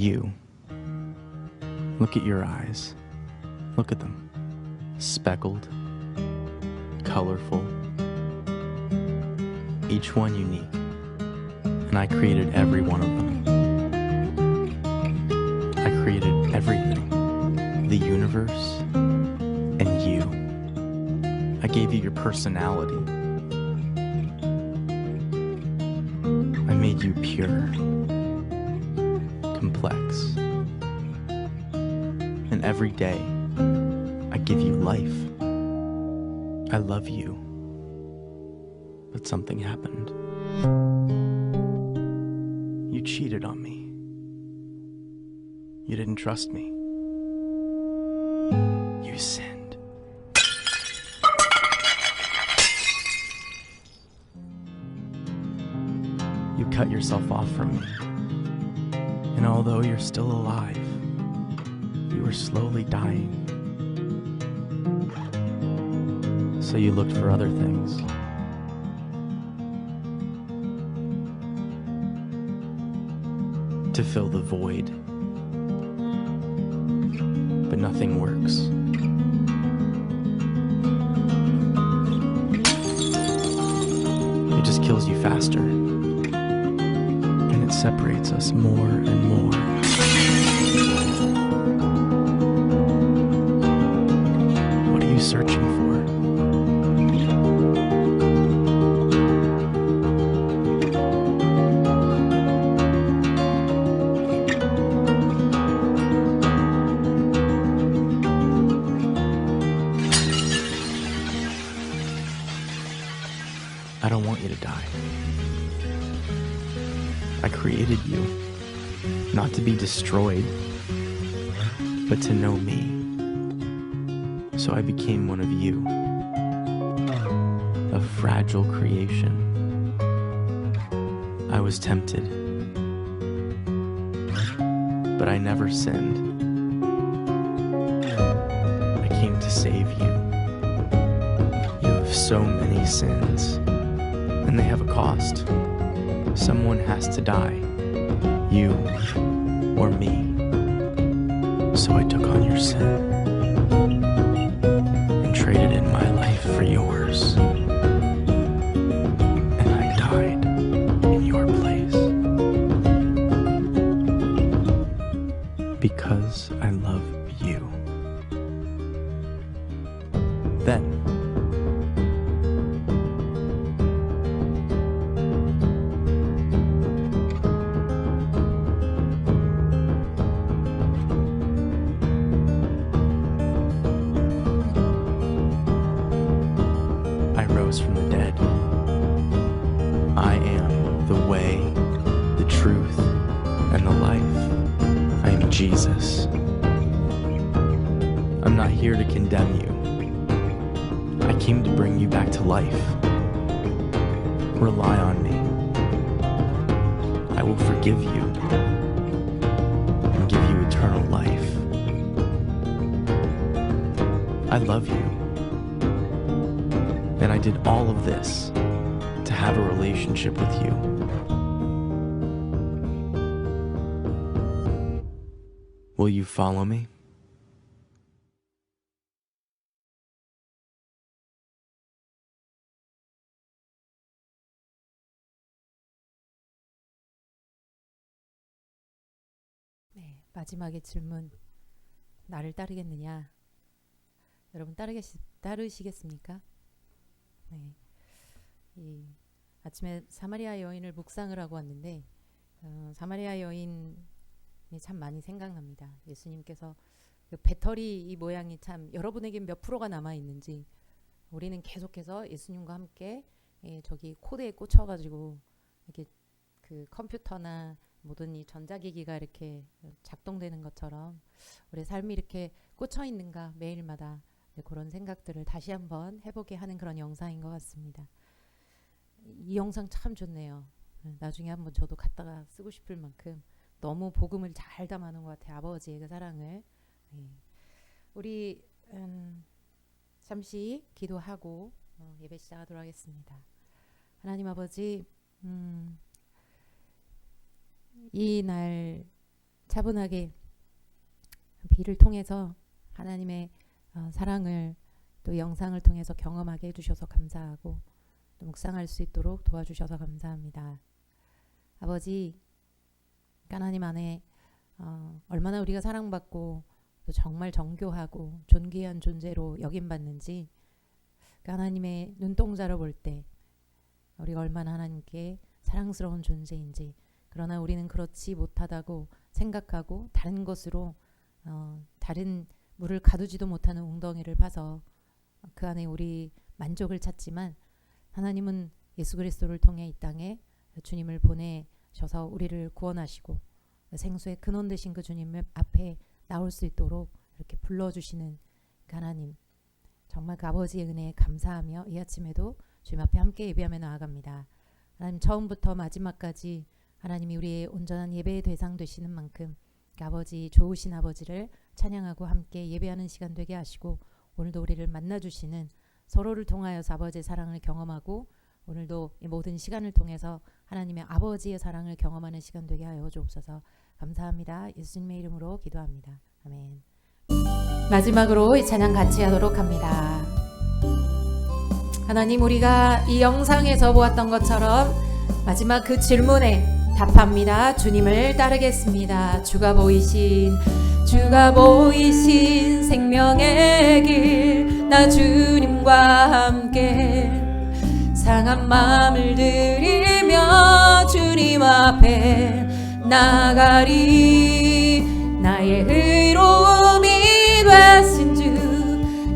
You. Look at your eyes. Look at them. Speckled, colorful, each one unique. And I created every one of them. I created everything. The universe and you. I gave you your personality. I made you pure, complex. And every day, I give you life. I love you. But something happened. You cheated on me. You didn't trust me. You sinned. You cut yourself off from me. And although you're still alive, you were slowly dying. So you looked for other things. To fill the void. But nothing works. It just kills you faster. And it separates us more and more. What are you searching for? I don't want you to die. I created you, not to be destroyed, but to know me. So I became one of you, a fragile creation. I was tempted, but I never sinned. I came to save you. You have so many sins. And they have a cost. Someone has to die. You or me. So I took on your sin and traded in my life for yours. And I died in your place. Because I love you. Then from the dead. I am the way, the truth, and the life. I am Jesus. I'm not here to condemn you. I came to bring you back to life. Rely on me. I will forgive you and give you eternal life. I love you. And I did all of this to have a relationship with you. Will you follow me? 네, 마지막의 질문. 나를 따르겠느냐? 여러분 따르시겠습니까? 네, 이 아침에 사마리아 여인을 묵상을 하고 왔는데 사마리아 여인이 참 많이 생각납니다. 예수님께서 그 배터리 이 모양이 참 여러분에게 몇 프로가 남아 있는지 우리는 계속해서 예수님과 함께 저기 코드에 꽂혀가지고 이렇게 그 컴퓨터나 모든 이 전자기기가 이렇게 작동되는 것처럼 우리 삶이 이렇게 꽂혀 있는가 매일마다 그런 생각들을 다시 한번 해보게 하는 그런 영상인 것 같습니다. 이 영상 참 좋네요. 나중에 한번 저도 갖다가 쓰고 싶을 만큼 너무 복음을 잘 담아놓은 것 같아요. 아버지의 그 사랑을. 우리 잠시 기도하고 예배 시작하도록 하겠습니다. 하나님 아버지, 이 날 차분하게 비를 통해서 하나님의 사랑을 또 영상을 통해서 경험하게 해주셔서 감사하고 또 묵상할 수 있도록 도와주셔서 감사합니다. 아버지, 하나님 안에 얼마나 우리가 사랑받고 또 정말 정교하고 존귀한 존재로 여김받는지 하나님의 눈동자로 볼 때 우리가 얼마나 하나님께 사랑스러운 존재인지, 그러나 우리는 그렇지 못하다고 생각하고 다른 것으로 다른 물을 가두지도 못하는 웅덩이를 파서 그 안에 우리 만족을 찾지만, 하나님은 예수 그리스도를 통해 이 땅에 주님을 보내셔서 우리를 구원하시고 생수의 근원 되신 그 주님 앞에 나올 수 있도록 이렇게 불러주시는 그 하나님, 정말 그 아버지의 은혜에 감사하며 이 아침에도 주님 앞에 함께 예배하며 나아갑니다. 하나님, 처음부터 마지막까지 하나님이 우리의 온전한 예배의 대상 되시는 만큼 그 아버지, 좋으신 아버지를 찬양하고 함께 예배하는 시간 되게 하시고, 오늘도 우리를 만나주시는, 서로를 통하여서 아버지의 사랑을 경험하고 오늘도 이 모든 시간을 통해서 하나님의 아버지의 사랑을 경험하는 시간 되게 하여 주옵소서. 감사합니다. 예수님의 이름으로 기도합니다. 아멘. 마지막으로 이 찬양 같이 하도록 합니다. 하나님, 우리가 이 영상에서 보았던 것처럼 마지막 그 질문에 답합니다. 주님을 따르겠습니다. 주가 보이신 생명의 길, 나 주님과 함께 상한 마음을 들이며 주님 앞에 나가리. 나의 의로움이 되신 주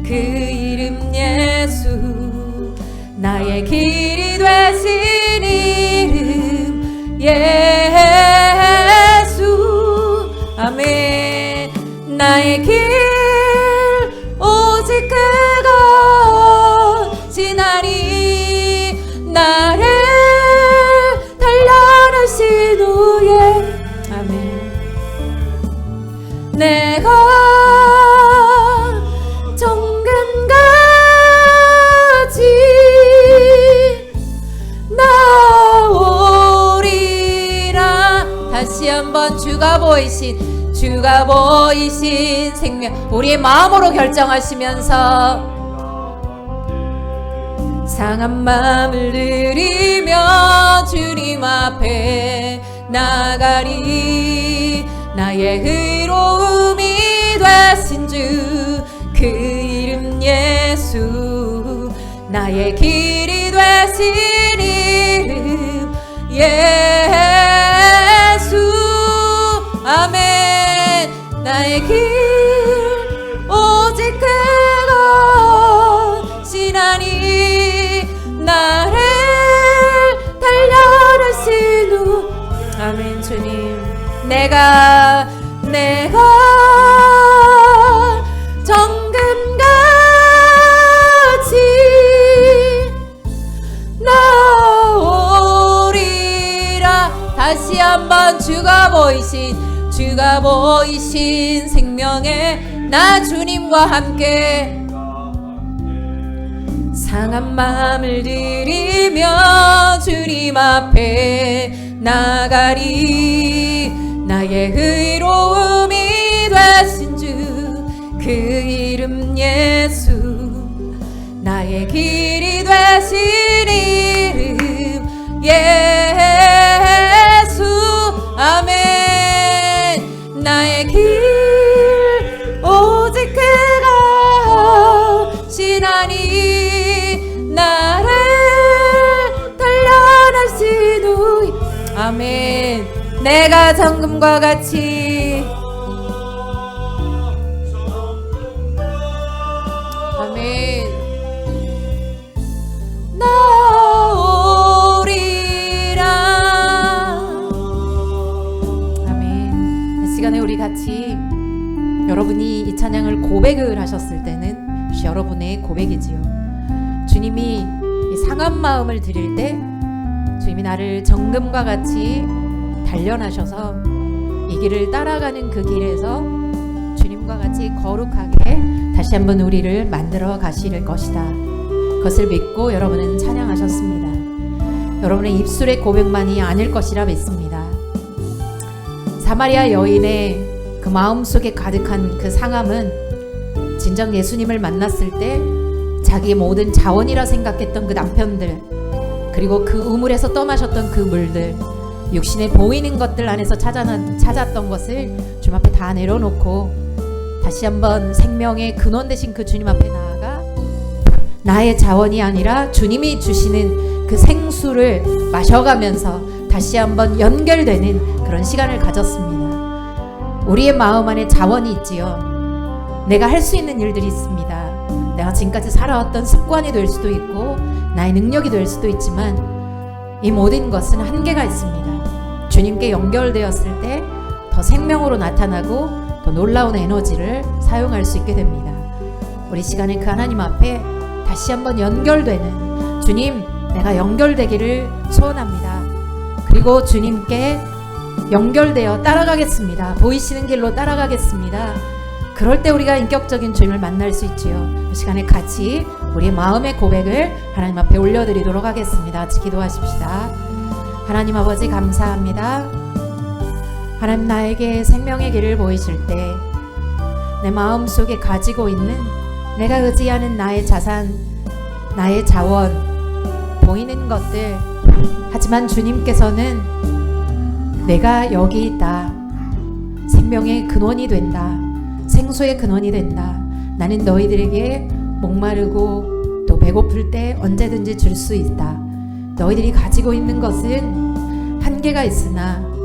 그 이름 예수, 나의 길이 되신 이름 예수. 아멘. 나의 길 오직 그가 지나리. 나를 단련하신 후에 아멘. 내가 정금같이 나오리라. 다시 한번 주가 보이신 생명, 우리의 마음으로 결정하시면서 상한 마음을 들이며 주님 앞에 나가리. 나의 의로움이 되신 주 그 이름 예수, 나의 길이 되신 이름 예수. 아멘. 나의 길 오직 그가 지나니. 나를 단련하신 후 아멘. 주님, 내가 정금같이 나오리라. 다시 한번 주가 보이신 생명에 나 주님과 함께 상한 마음을 들이며 주님 앞에 나가리. 나의 의로움이 되신 주 그 이름 예수, 나의 길이 되신 이름 예수. 아멘. 나의 길 오직 그가 지나니. 나를 단련하신 후 아멘. 내가 정금과 같이 아멘 나오리라. 아멘. 이 시간에 우리 같이 여러분이 이 찬양을 고백을 하셨을 때는 여러분의 고백이지요. 주님이 이 상한 마음을 드릴 때 주님이 나를 정금과 같이 단련하셔서 이 길을 따라가는 그 길에서 주님과 같이 거룩하게 다시 한번 우리를 만들어 가실 것이다. 그것을 믿고 여러분은 찬양하셨습니다. 여러분의 입술의 고백만이 아닐 것이라 믿습니다. 사마리아 여인의 그 마음속에 가득한 그 상함은 진정 예수님을 만났을 때 자기의 모든 자원이라 생각했던 그 남편들, 그리고 그 우물에서 떠마셨던 그 물들, 육신에 보이는 것들 안에서 찾았던 것을 주님 앞에 다 내려놓고 다시 한번 생명의 근원 되신 그 주님 앞에 나아가 나의 자원이 아니라 주님이 주시는 그 생수를 마셔가면서 다시 한번 연결되는 그런 시간을 가졌습니다. 우리의 마음 안에 자원이 있지요. 내가 할 수 있는 일들이 있습니다. 내가 지금까지 살아왔던 습관이 될 수도 있고 나의 능력이 될 수도 있지만 이 모든 것은 한계가 있습니다. 주님께 연결되었을 때 더 생명으로 나타나고 더 놀라운 에너지를 사용할 수 있게 됩니다. 우리 시간에 그 하나님 앞에 다시 한번 연결되는, 주님 내가 연결되기를 소원합니다. 그리고 주님께 연결되어 따라가겠습니다. 보이시는 길로 따라가겠습니다. 그럴 때 우리가 인격적인 주님을 만날 수 있지요. 이 시간에 같이 우리의 마음의 고백을 하나님 앞에 올려드리도록 하겠습니다. 같이 기도하십시다. 하나님 아버지 감사합니다. 하나님, 나에게 생명의 길을 보이실 때 내 마음속에 가지고 있는, 내가 의지하는 나의 자산, 나의 자원, 보이는 것들, 하지만 주님께서는 내가 여기 있다, 생명의 근원이 된다, 생수의 근원이 된다, 나는 너희들에게 목마르고 또 배고플 때 언제든지 줄 수 있다, 너희들이 가지고 있는 것은 한계가 있으나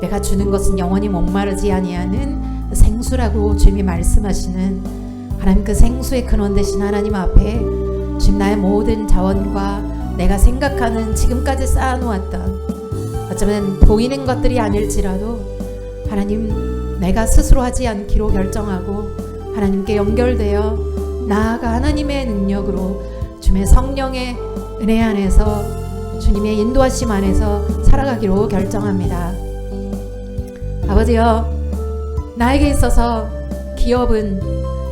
내가 주는 것은 영원히 목마르지 아니하는 생수라고 주님이 말씀하시는, 하나님 그 생수의 근원 되신 하나님 앞에 지금 나의 모든 자원과 내가 생각하는 지금까지 쌓아놓았던, 어쩌면 보이는 것들이 아닐지라도 하나님, 내가 스스로 하지 않기로 결정하고 하나님께 연결되어 나아가 하나님의 능력으로 주님의 성령의 은혜 안에서 주님의 인도하심 안에서 살아가기로 결정합니다. 아버지여, 나에게 있어서 기업은,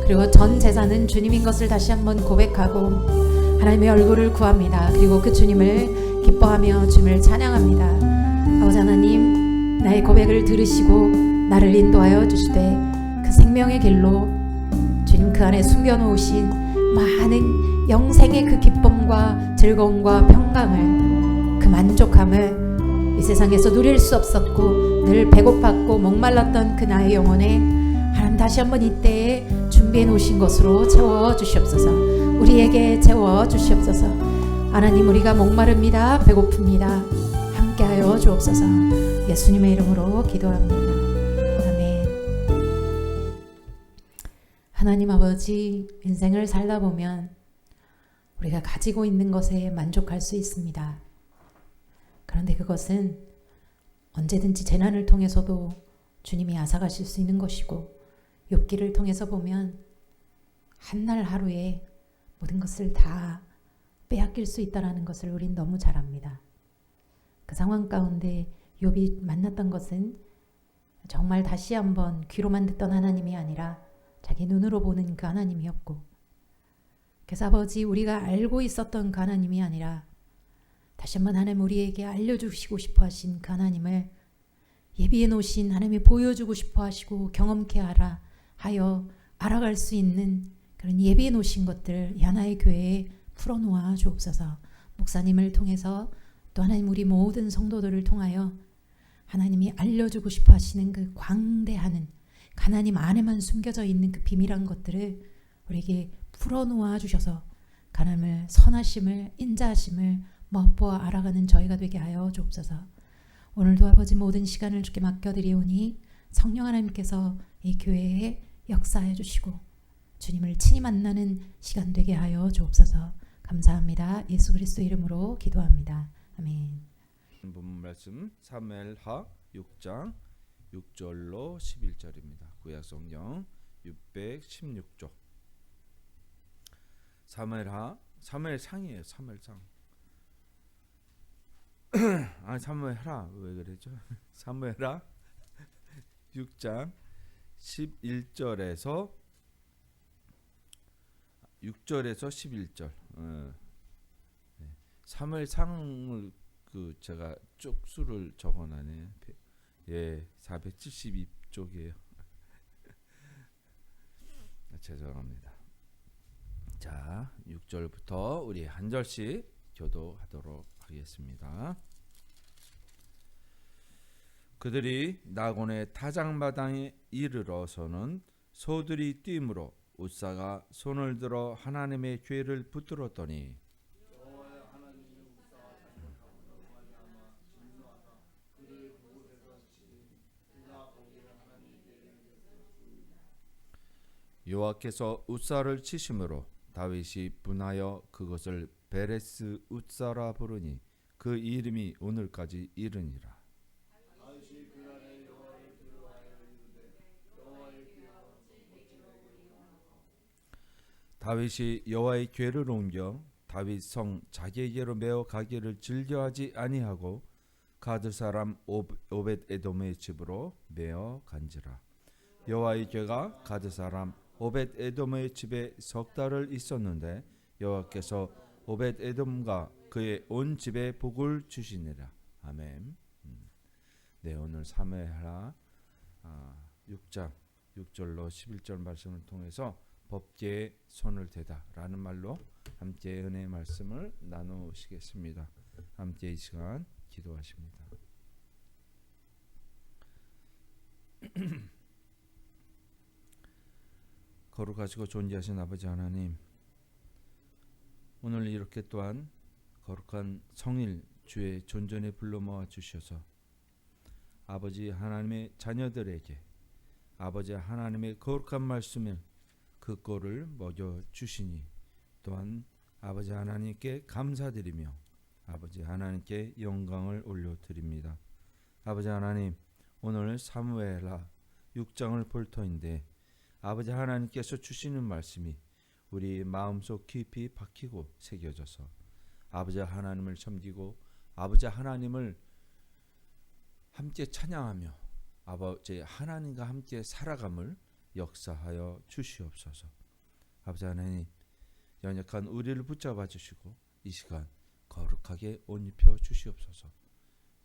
그리고 전 재산은 주님인 것을 다시 한번 고백하고 하나님의 얼굴을 구합니다. 그리고 그 주님을 기뻐하며 주님을 찬양합니다. 아버지 하나님, 나의 고백을 들으시고 나를 인도하여 주시되 그 생명의 길로 주님 그 안에 숨겨놓으신 많은 영생의 그 기쁨과 즐거움과 평강을, 그 만족함을 이 세상에서 누릴 수 없었고 늘 배고팠고 목말랐던 그 나의 영혼에 하나님 다시 한번 이때에 준비해 놓으신 것으로 채워 주시옵소서. 우리에게 채워 주시옵소서. 하나님, 우리가 목마릅니다. 배고픕니다. 함께하여 주옵소서. 예수님의 이름으로 기도합니다. 아멘. 하나님 아버지, 인생을 살다 보면 우리가 가지고 있는 것에 만족할 수 있습니다. 그런데 그것은 언제든지 재난을 통해서도 주님이 앗아가실 수 있는 것이고, 욥기를 통해서 보면 한날 하루에 모든 것을 다 빼앗길 수 있다는 것을 우린 너무 잘 압니다. 그 상황 가운데 욥이 만났던 것은 정말 다시 한번 귀로만 듣던 하나님이 아니라 자기 눈으로 보는 그 하나님이었고, 그래서 아버지, 우리가 알고 있었던 그 하나님이 아니라 다시 한번 하나님 우리에게 알려주시고 싶어 하신 그 하나님을 예비해 놓으신 하나님이 보여주고 싶어 하시고 경험케 하여 알아갈 수 있는 그런 예비해 놓으신 것들 이 하나의 교회에 풀어놓아 주옵소서. 목사님을 통해서 또 하나님 우리 모든 성도들을 통하여 하나님이 알려주고 싶어 하시는 그 광대하는 하나님 안에만 숨겨져 있는 그 비밀한 것들을 우리에게 풀어놓아 주셔서 하나님을 선하심을 인자하심을 멋보아 알아가는 저희가 되게 하여 주옵소서. 오늘도 아버지 모든 시간을 주께 맡겨드리오니 성령 하나님께서 이 교회에 역사해 주시고 주님을 친히 만나는 시간 되게 하여 주옵소서. 감사합니다. 예수 그리스도 이름으로 기도합니다. 아멘. 본문 말씀 사무엘하 6장 6절로 11절입니다. 구약 성경 616쪽. 사무엘상이에요. 사무엘상. 아, 사무엘하 왜 그러죠? 사무엘하 6장 11절에서 6절에서 11절. 사무엘상을 제가 쭉 수를 적어놨네. 예, 472쪽이에요. 죄송합니다. 자, 6절부터 우리 한 절씩 교도하도록 하겠습니다. 그들이 나곤의 타작마당에 이르러서는 소들이 뛰므로 웃사가 손을 들어 하나님의 죄를 붙들었더니 여호와께서 웃사를 치심으로 다윗이 분하여 그것을 베레스 웃사라 부르니 그 이름이 오늘까지 이르니라. 다윗이 여호와의 궤를 옮겨 다윗 성 자기에게로 메어 가기를 즐겨하지 아니하고 가드 사람 오벳 에돔의 집으로 메어 간지라. 여호와의 궤가 가드 사람 오벳 에돔의 집에 석 달을 있었는데 여호와께서 오벳 에돔과 그의 온 집에 복을 주시니라. 아멘. 네, 오늘 사무엘하 6장 6절로 11절 말씀을 통해서 법궤에 손을 대다라는 말로 함께 은혜의 말씀을 나누시겠습니다. 함께 이 시간 기도하십니다. 거룩하시고 존귀하신 아버지 하나님, 오늘 이렇게 또한 거룩한 성일 주의 존전에 불러 모아 주셔서 아버지 하나님의 자녀들에게 아버지 하나님의 거룩한 말씀을 그 꼴을 먹여 주시니 또한 아버지 하나님께 감사드리며 아버지 하나님께 영광을 올려드립니다. 아버지 하나님, 오늘 사무엘하 6장을 볼 터인데 아버지 하나님께서 주시는 말씀이 우리 마음속 깊이 박히고 새겨져서 아버지 하나님을 섬기고 아버지 하나님을 함께 찬양하며 아버지 하나님과 함께 살아감을 역사하여 주시옵소서. 아버지 하나님, 연약한 우리를 붙잡아 주시고 이 시간 거룩하게 옷 입혀 주시옵소서.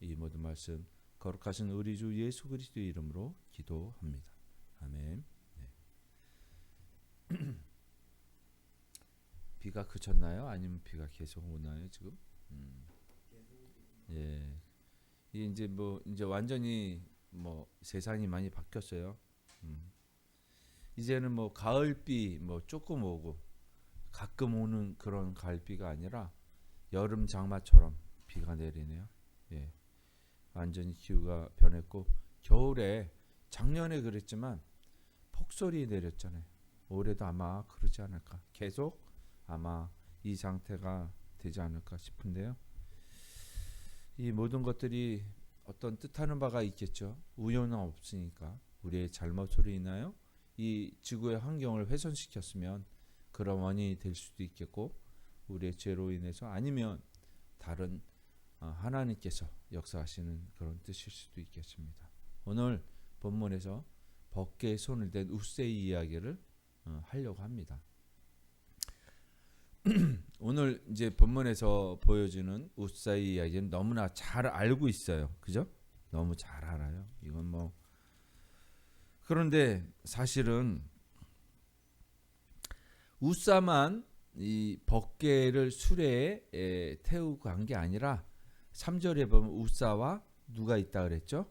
이 모든 말씀 거룩하신 우리 주 예수 그리스도의 이름으로 기도합니다. 아멘. 네. 비가 그쳤나요? 아니면 비가 계속 오나요 지금? 예. 이제 이제 완전히 세상이 많이 바뀌었어요. 이제는 가을비 조금 오고 가끔 오는 그런 가을비가 아니라 여름 장마처럼 비가 내리네요. 예. 완전히 기후가 변했고 겨울에 작년에 그랬지만 폭설이 내렸잖아요. 올해도 아마 그러지 않을까. 계속 아마 이 상태가 되지 않을까 싶은데요. 이 모든 것들이 어떤 뜻하는 바가 있겠죠. 우연은 없으니까. 우리의 잘못으로 인하여 이 지구의 환경을 훼손시켰으면 그런 원인이 될 수도 있겠고, 우리의 죄로 인해서 아니면 다른 하나님께서 역사하시는 그런 뜻일 수도 있겠습니다. 오늘 본문에서 법궤에 손을 댄 웃세의 이야기를 하려고 합니다. 오늘 이제 본문에서 보여주는 웃사의 이야기는 너무나 잘 알고 있어요. 그죠? 너무 잘 알아요. 이건 그런데 사실은 웃사만 이 법궤를 수레에 태우고 간 게 아니라 3절에 보면 웃사와 누가 있다 그랬죠?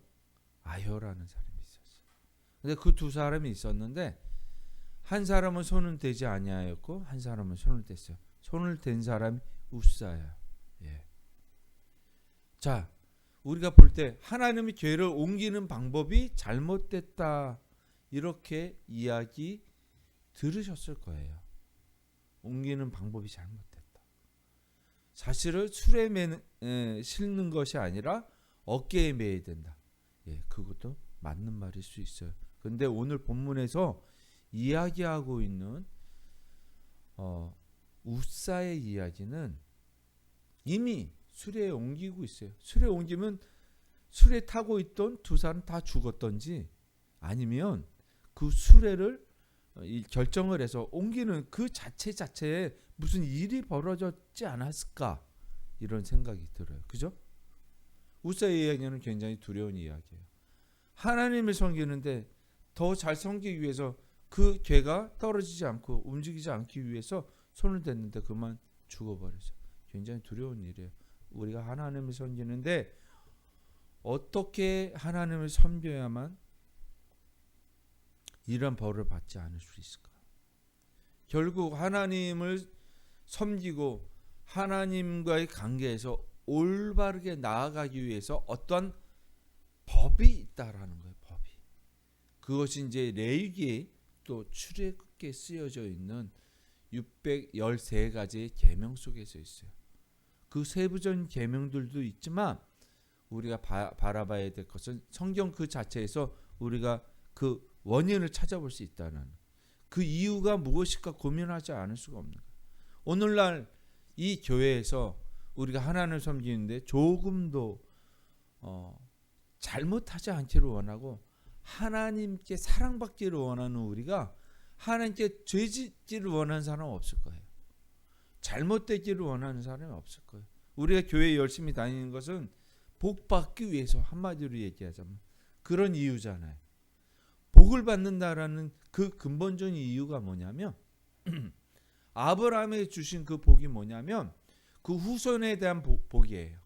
아효라는 사람이 있었어요. 근데 그 두 사람이 있었는데 한 사람은 손은 대지 아니하였고 한 사람은 손을 댔어요. 손을 댄 사람이 웃사예요. 예. 자, 우리가 볼 때 하나님이 죄를 옮기는 방법이 잘못됐다 이렇게 이야기 들으셨을 거예요. 옮기는 방법이 잘못됐다. 사실은 술에 실는 것이 아니라 어깨에 매야 된다. 예, 그것도 맞는 말일 수 있어요. 그런데 오늘 본문에서 이야기하고 있는 웃사의 이야기는 이미 수레에 옮기고 있어요. 수레에 옮기면 수레 타고 있던 두 사람 다 죽었던지 아니면 그 수레를 결정을 해서 옮기는 그 자체에 무슨 일이 벌어졌지 않았을까 이런 생각이 들어요. 그죠? 웃사의 이야기는 굉장히 두려운 이야기예요. 하나님을 섬기는데 더 잘 섬기기 위해서 그 괴가 떨어지지 않고 움직이지 않기 위해서 손을 댔는데 그만 죽어버렸어요. 굉장히 두려운 일이에요. 우리가 하나님을 섬기는데 어떻게 하나님을 섬겨야만 이런 벌을 받지 않을 수 있을까? 결국 하나님을 섬기고 하나님과의 관계에서 올바르게 나아가기 위해서 어떤 법이 있다라는 거예요. 법이. 그것이 이제 레위기에 또 출애굽기에 쓰여져 있는 613가지의 계명 속에서 있어요. 그 세부적인 계명들도 있지만 우리가 바라봐야 될 것은 성경 그 자체에서 우리가 그 원인을 찾아볼 수 있다는 그 이유가 무엇일까 고민하지 않을 수가 없는 거예요. 오늘날 이 교회에서 우리가 하나님을 섬기는데 조금도 잘못하지 않기를 원하고 하나님께 사랑받기를 원하는 우리가 하나님께 죄짓기를 원하는 사람은 없을 거예요. 잘못되기를 원하는 사람은 없을 거예요. 우리가 교회에 열심히 다니는 것은 복 받기 위해서, 한마디로 얘기하자면 그런 이유잖아요. 복을 받는다라는 그 근본적인 이유가 뭐냐면 아브라함에 주신 그 복이 뭐냐면 그 후손에 대한 복이에요.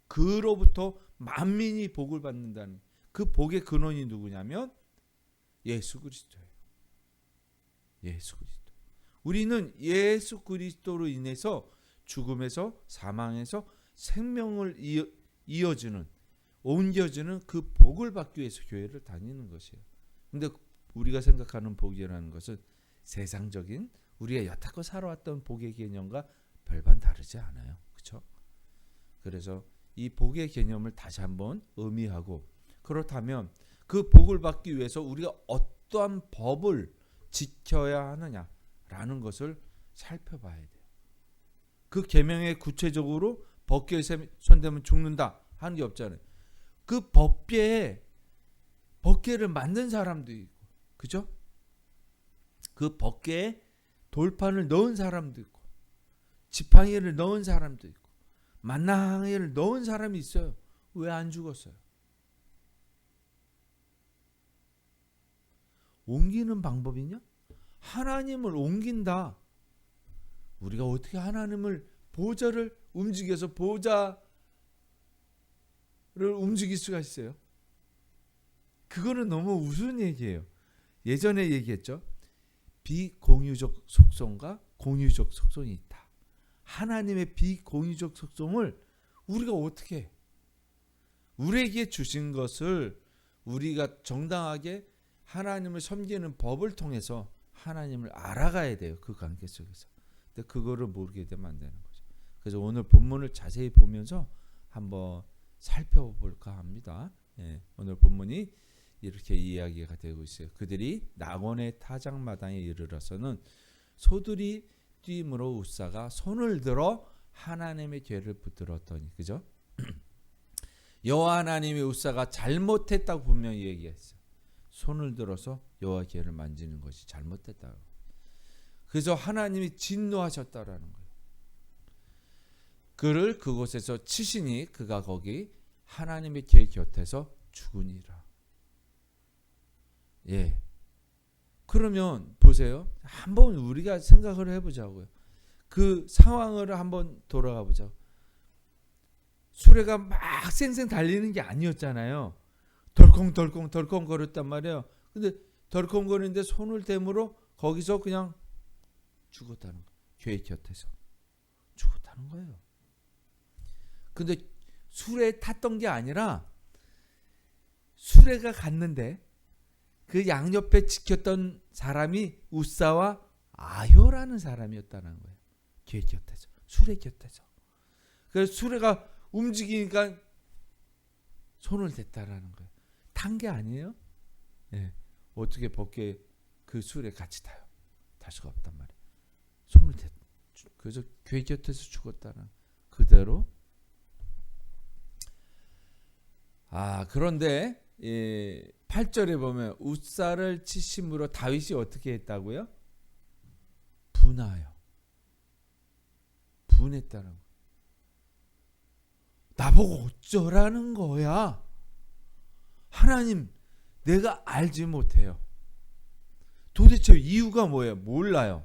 그로부터 만민이 복을 받는다는 그 복의 근원이 누구냐면 예수 그리스도예요. 예수 그리스도. 우리는 예수 그리스도로 인해서 죽음에서 사망에서 생명을 이어주는, 옮겨주는 그 복을 받기 위해서 교회를 다니는 것이에요. 근데 우리가 생각하는 복이라는 것은 세상적인 우리가 여태껏 살아왔던 복의 개념과 별반 다르지 않아요. 그렇죠? 그래서 이 복의 개념을 다시 한번 의미하고, 그렇다면 그 복을 받기 위해서 우리가 어떠한 법을 지켜야 하느냐라는 것을 살펴봐야 돼요. 그 계명에 구체적으로 법궤에 손대면 죽는다 하는 게 없잖아요. 그 법궤를 만든 사람도 있고, 그죠? 그 법궤에 돌판을 넣은 사람도 있고, 지팡이를 넣은 사람도 있고, 만나항이를 넣은 사람이 있어요. 왜 안 죽었어요? 옮기는 방법이냐? 하나님을 옮긴다. 우리가 어떻게 하나님을 보좌를 움직여서 보좌를 움직일 수가 있어요? 그거는 너무 우스운 얘기예요. 예전에 얘기했죠. 비공유적 속성과 공유적 속성이 있다. 하나님의 비공유적 속성을 우리가 어떻게 해? 우리에게 주신 것을 우리가 정당하게 하나님을 섬기는 법을 통해서 하나님을 알아가야 돼요. 그 관계 속에서. 근데 그거를 모르게 되면 안 되는 거죠. 그래서 오늘 본문을 자세히 보면서 한번 살펴볼까 합니다. 예, 오늘 본문이 이렇게 이야기가 되고 있어요. 그들이 낙원의 타작마당에 이르러서는 소들이 뛰므로 웃사가 손을 들어 하나님의 궤를 붙들었더니, 그죠? 여호와 하나님의 웃사가 잘못했다고 분명히 얘기했어요. 손을 들어서 여호와 궤를 만지는 것이 잘못됐다고. 그래서 하나님이 진노하셨다라는 거예요. 그를 그곳에서 치시니 그가 거기 하나님의 궤 곁에서 죽으니라. 예. 그러면 보세요. 한번 우리가 생각을 해보자고요. 그 상황을 한번 돌아가 보자고. 수레가 막 쌩쌩 달리는 게 아니었잖아요. 덜컹덜컹 거렸단 말이에요. 근데 덜컹거리는데 손을 대므로 거기서 그냥 죽었다는 거예요. 궤 곁에서 죽었다는 거예요. 근데 수레에 탔던 게 아니라 수레가 갔는데 그 양옆에 지켰던 사람이 웃사와 아효라는 사람이었다는 거예요. 궤 곁에서, 수레 곁에서. 그래서 수레가 움직이니까 손을 댔다라는 거예요. 탄 게 아니에요. 네. 어떻게 법궤 그 수레 같이 타요? 탈 수가 없단 말이에요. 손을 댔. 그래서 궤 곁에서 죽었다는 그대로. 그런데 8절에 보면 웃사를 치심으로 다윗이 어떻게 했다고요? 분했다는 거예요. 나보고 어쩌라는 거야? 하나님, 내가 알지 못해요. 도대체 이유가 뭐예요? 몰라요.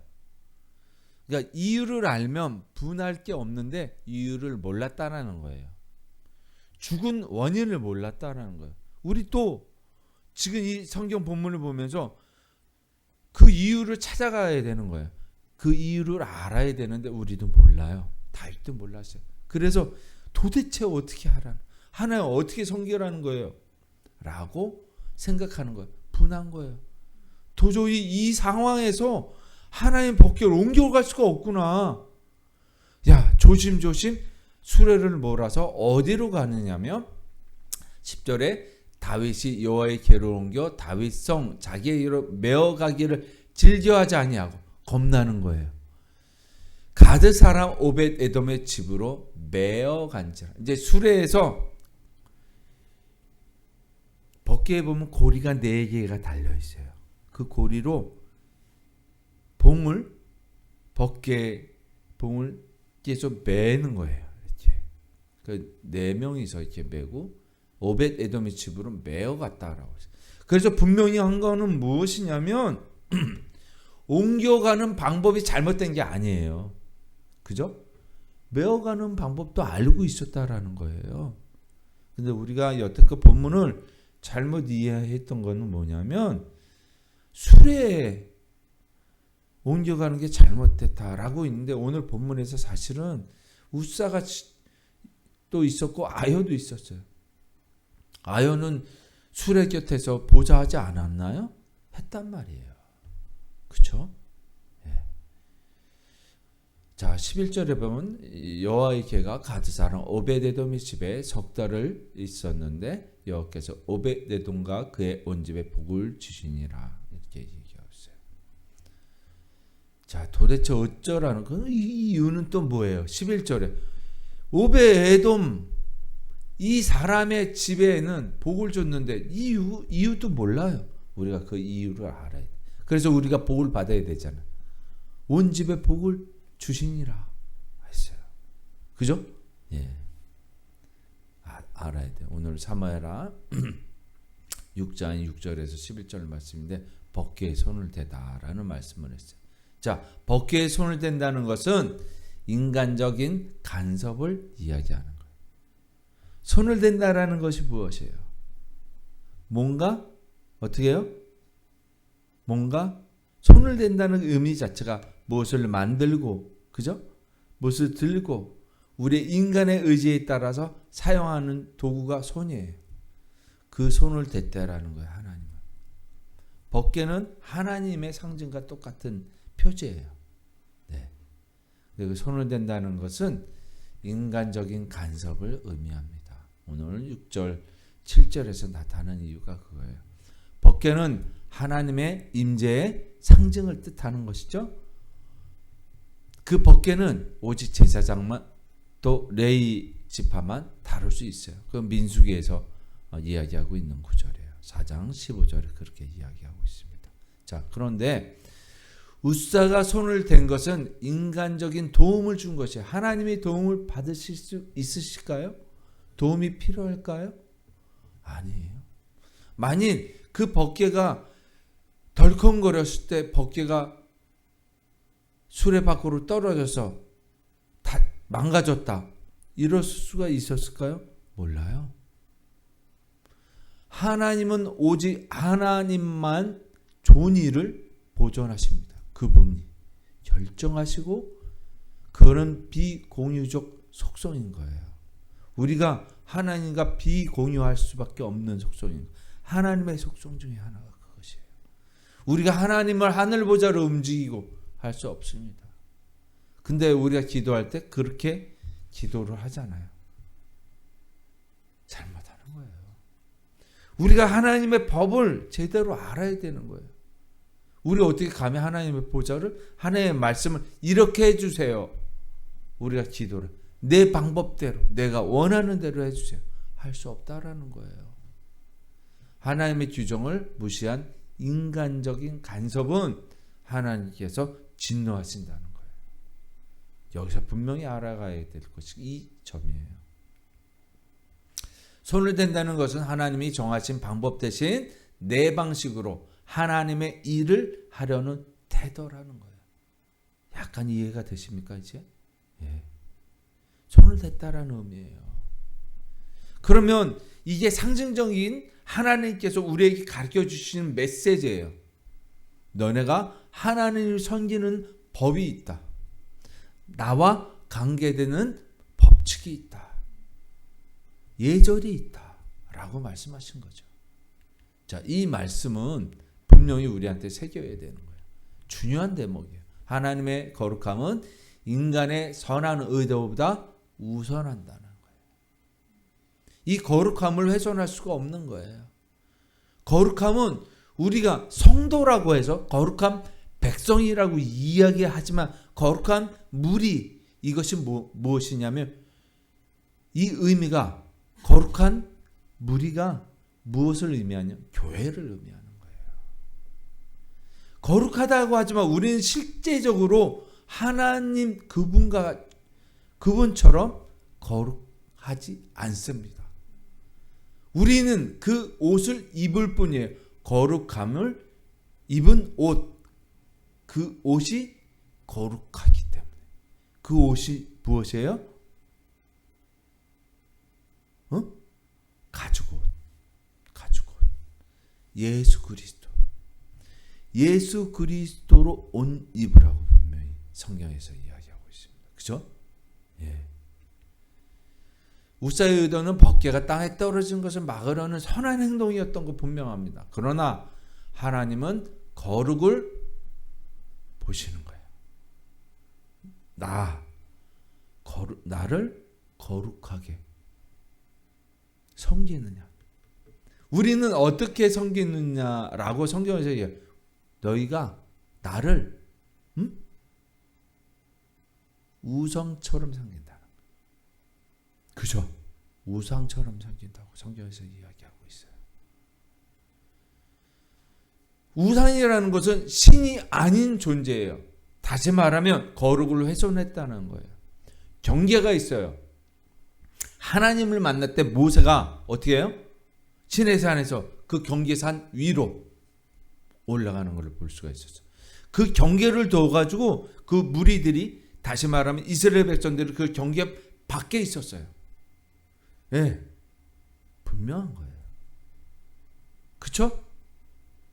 그러니까 이유를 알면 분할 게 없는데 이유를 몰랐다라는 거예요. 죽은 원인을 몰랐다라는 거예요. 우리 또 지금 이 성경 본문을 보면서 그 이유를 찾아가야 되는 거예요. 그 이유를 알아야 되는데 우리도 몰라요. 다윗도 몰랐어요. 그래서 도대체 어떻게 하라는, 하나님 어떻게 섬기라는 거예요? 라고 생각하는 거예요. 분한 거예요. 도저히 이 상황에서 하나님 법궤를 옮겨갈 수가 없구나. 야, 조심조심 수레를 몰아서 어디로 가느냐면 10절에 다윗이 여호와의 궤를 옮겨 다윗성 자기의 이로 메어가기를 즐겨하지 아니하고 겁나는 거예요. 가드 사람 오벳 에돔의 집으로 메어간지라. 이제 수레에서 법궤에 보면 고리가 4개가 달려 있어요. 그 고리로 봉을, 법궤 봉을 계속 매는 거예요. 이렇게. 그 4명이서 이렇게 매고 오벳 에돔의 집으로 메어갔다라고 했어요. 그래서 분명히 한 거는 무엇이냐면 옮겨가는 방법이 잘못된 게 아니에요. 그죠? 메어가는 방법도 알고 있었다라는 거예요. 근데 우리가 여태껏 본문을 잘못 이해했던 거는 뭐냐면 수레에 옮겨가는 게 잘못됐다라고 있는데 오늘 본문에서 사실은 우사가 또 있었고 아효도 있었어요. 아효는 수레 곁에서 보좌하지 않았나요? 했단 말이에요. 그렇죠? 예. 자, 11절에 보면 여호와의 궤가 가드 사람 오벳에돔의 집에 석 달을 있었는데 여호와께서 오벳에돔과 그의 온 집에 복을 주시니라. 이렇게 얘기했어요. 자, 도대체 어쩌라는 그 이유는 또 뭐예요? 11절에 오벳에돔 이 사람의 집에는 복을 줬는데 이유도 몰라요. 우리가 그 이유를 알아야 돼. 그래서 우리가 복을 받아야 되잖아. 온 집에 복을 주시니라 했어요. 그죠? 예. 알아야 돼. 오늘 사무엘하 6장 6절에서 11절 말씀인데 법궤에 손을 대다라는 말씀을 했어요. 자, 법궤에 손을 댄다는 것은 인간적인 간섭을 이야기하는 거예요. 손을 댄다라는 것이 무엇이에요? 뭔가 어떻게 해요? 뭔가 손을 댄다는 의미 자체가 무엇을 만들고, 그죠? 무엇을 들고 우리 인간의 의지에 따라서 사용하는 도구가 손이에요. 그 손을 댔다라는 거예요. 하나님은. 법궤는 하나님의 상징과 똑같은 표제예요. 네. 그 손을 댄다는 것은 인간적인 간섭을 의미합니다. 오늘 6절, 7절에서 나타나는 이유가 그거예요. 법궤는 하나님의 임재의 상징을 뜻하는 것이죠. 그 법궤는 오직 제사장만 또 레위 지파만 다룰 수 있어요. 그 민수기에서 이야기하고 있는 구절이에요. 4장 15절에 그렇게 이야기하고 있습니다. 자, 그런데 우사가 손을 댄 것은 인간적인 도움을 준 것이에요. 하나님의 도움을 받으실 수 있으실까요? 도움이 필요할까요? 아니에요. 만일 그 법궤가 덜컹거렸을 때 법궤가 수레 밖으로 떨어져서 다 망가졌다. 이럴 수가 있었을까요? 몰라요. 하나님은 오직 하나님만 좋은 일을 보존하십니다. 그분이 결정하시고 그거는 비공유적 속성인 거예요. 우리가 하나님과 비공유할 수밖에 없는 속성입니다. 하나님의 속성 중에 하나가 그것이에요. 우리가 하나님을 하늘 보좌로 움직이고 할 수 없습니다. 근데 우리가 기도할 때 그렇게 기도를 하잖아요. 잘못하는 거예요. 우리가 하나님의 법을 제대로 알아야 되는 거예요. 우리 어떻게 감히 하나님의 보좌를, 하나님의 말씀을 이렇게 해주세요. 우리가 기도를 내 방법대로 내가 원하는 대로 해주세요. 할 수 없다라는 거예요. 하나님의 규정을 무시한 인간적인 간섭은 하나님께서 진노하신다는 거예요. 여기서 분명히 알아가야 될 것이 이 점이에요. 손을 댄다는 것은 하나님이 정하신 방법 대신 내 방식으로 하나님의 일을 하려는 태도라는 거예요. 약간 이해가 되십니까 이제? 예. 손을 댔다라는 의미예요. 그러면 이게 상징적인 하나님께서 우리에게 가르쳐 주시는 메시지예요. 너네가 하나님을 섬기는 법이 있다. 나와 관계되는 법칙이 있다. 예절이 있다. 라고 말씀하신 거죠. 자, 이 말씀은 분명히 우리한테 새겨야 되는 거예요. 중요한 대목이에요. 하나님의 거룩함은 인간의 선한 의도보다 우선한다는 거예요. 이 거룩함을 훼손할 수가 없는 거예요. 거룩함은 우리가 성도라고 해서 거룩한 백성이라고 이야기하지만 거룩한 무리, 이것이 무엇이냐면 이 의미가 거룩한 무리가 무엇을 의미하냐면 교회를 의미하는 거예요. 거룩하다고 하지만 우리는 실제적으로 하나님 그분처럼 거룩하지 않습니다. 우리는 그 옷을 입을 뿐이에요. 거룩함을 입은 옷, 그 옷이 거룩하기 때문에. 그 옷이 무엇이에요? 가죽옷. 예수 그리스도. 예수 그리스도로 옷 입으라고 분명히 성경에서 이야기하고 있습니다. 그죠? 예. 우사의 의도는 법궤가 땅에 떨어진 것을 막으려는 선한 행동이었던 거 분명합니다. 그러나 하나님은 거룩을 보시는 거예요. 나를 거룩하게 섬기느냐. 우리는 어떻게 섬기느냐라고 성경에서 얘기해요. 너희가 나를 우상처럼 섬긴다. 그죠? 우상처럼 섬긴다고 성경에서 이야기하고 있어요. 우상이라는 것은 신이 아닌 존재예요. 다시 말하면 거룩을 훼손했다는 거예요. 경계가 있어요. 하나님을 만날 때 모세가 어떻게 해요? 시내산에서 그 경계산 위로 올라가는 것을 볼 수가 있었어요. 그 경계를 둬가지고 그 무리들이, 다시 말하면 이스라엘 백성들이 그 경계 밖에 있었어요. 예, 분명한 거예요. 그쵸?